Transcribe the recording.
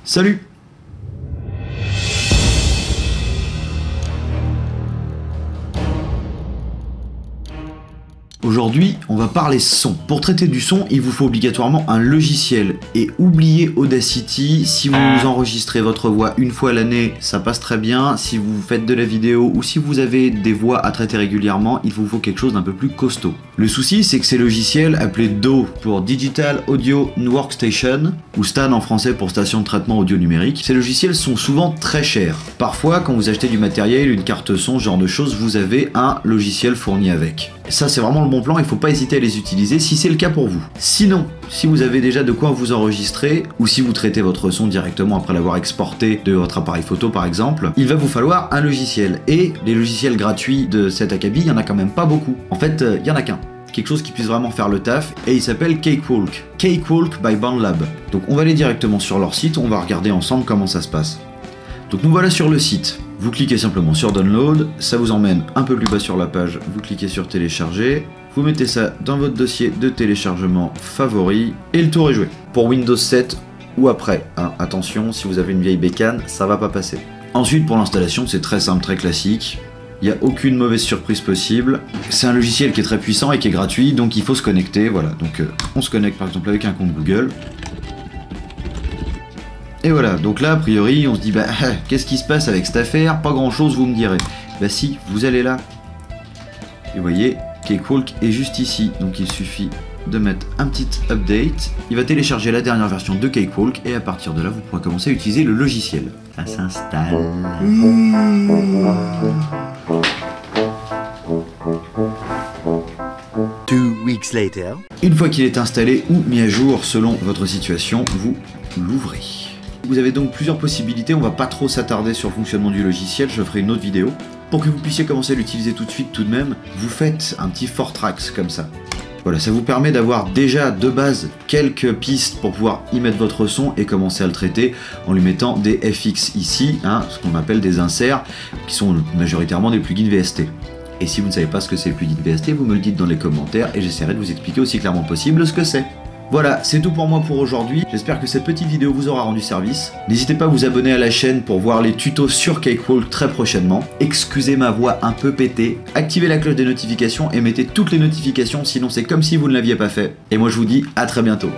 Salut! Aujourd'hui, on va parler son. Pour traiter du son, il vous faut obligatoirement un logiciel. Et oubliez Audacity, si vous enregistrez votre voix une fois l'année, ça passe très bien. Si vous faites de la vidéo ou si vous avez des voix à traiter régulièrement, il vous faut quelque chose d'un peu plus costaud. Le souci, c'est que ces logiciels, appelés DAW pour Digital Audio Workstation, ou STAN en français pour station de traitement audio numérique, ces logiciels sont souvent très chers. Parfois, quand vous achetez du matériel, une carte son, ce genre de choses, vous avez un logiciel fourni avec. Ça, c'est vraiment le bon plan, il ne faut pas hésiter à les utiliser si c'est le cas pour vous. Sinon, si vous avez déjà de quoi vous enregistrer, ou si vous traitez votre son directement après l'avoir exporté de votre appareil photo par exemple, il va vous falloir un logiciel. Et les logiciels gratuits de cet acabit, il n'y en a quand même pas beaucoup. En fait, il n'y en a qu'un. Quelque chose qui puisse vraiment faire le taf, et il s'appelle Cakewalk. Cakewalk by BandLab. Donc on va aller directement sur leur site, on va regarder ensemble comment ça se passe. Donc nous voilà sur le site. Vous cliquez simplement sur Download, ça vous emmène un peu plus bas sur la page, vous cliquez sur Télécharger, vous mettez ça dans votre dossier de téléchargement favori, et le tour est joué. Pour Windows 7 ou après, hein, attention, si vous avez une vieille bécane, ça va pas passer. Ensuite, pour l'installation, c'est très simple, très classique. Il n'y a aucune mauvaise surprise possible. C'est un logiciel qui est très puissant et qui est gratuit, donc il faut se connecter, voilà. Donc on se connecte par exemple avec un compte Google. Et voilà, donc là, a priori, on se dit, bah, qu'est-ce qui se passe avec cette affaire? Pas grand-chose, vous me direz. Bah si, vous allez là. Et vous voyez, Cakewalk est juste ici, donc il suffit de mettre un petit update. Il va télécharger la dernière version de Cakewalk, et à partir de là, vous pourrez commencer à utiliser le logiciel. Ça s'installe. 2 weeks later. Une fois qu'il est installé ou mis à jour selon votre situation, vous l'ouvrez. Vous avez donc plusieurs possibilités, on va pas trop s'attarder sur le fonctionnement du logiciel, je ferai une autre vidéo. Pour que vous puissiez commencer à l'utiliser tout de suite tout de même, vous faites un petit 4 tracks comme ça. Voilà, ça vous permet d'avoir déjà de base quelques pistes pour pouvoir y mettre votre son et commencer à le traiter en lui mettant des FX ici, hein, ce qu'on appelle des inserts, qui sont majoritairement des plugins VST. Et si vous ne savez pas ce que c'est le plugin VST, vous me le dites dans les commentaires et j'essaierai de vous expliquer aussi clairement possible ce que c'est. Voilà, c'est tout pour moi pour aujourd'hui. J'espère que cette petite vidéo vous aura rendu service. N'hésitez pas à vous abonner à la chaîne pour voir les tutos sur Cakewalk très prochainement. Excusez ma voix un peu pétée. Activez la cloche des notifications et mettez toutes les notifications, sinon c'est comme si vous ne l'aviez pas fait. Et moi je vous dis à très bientôt.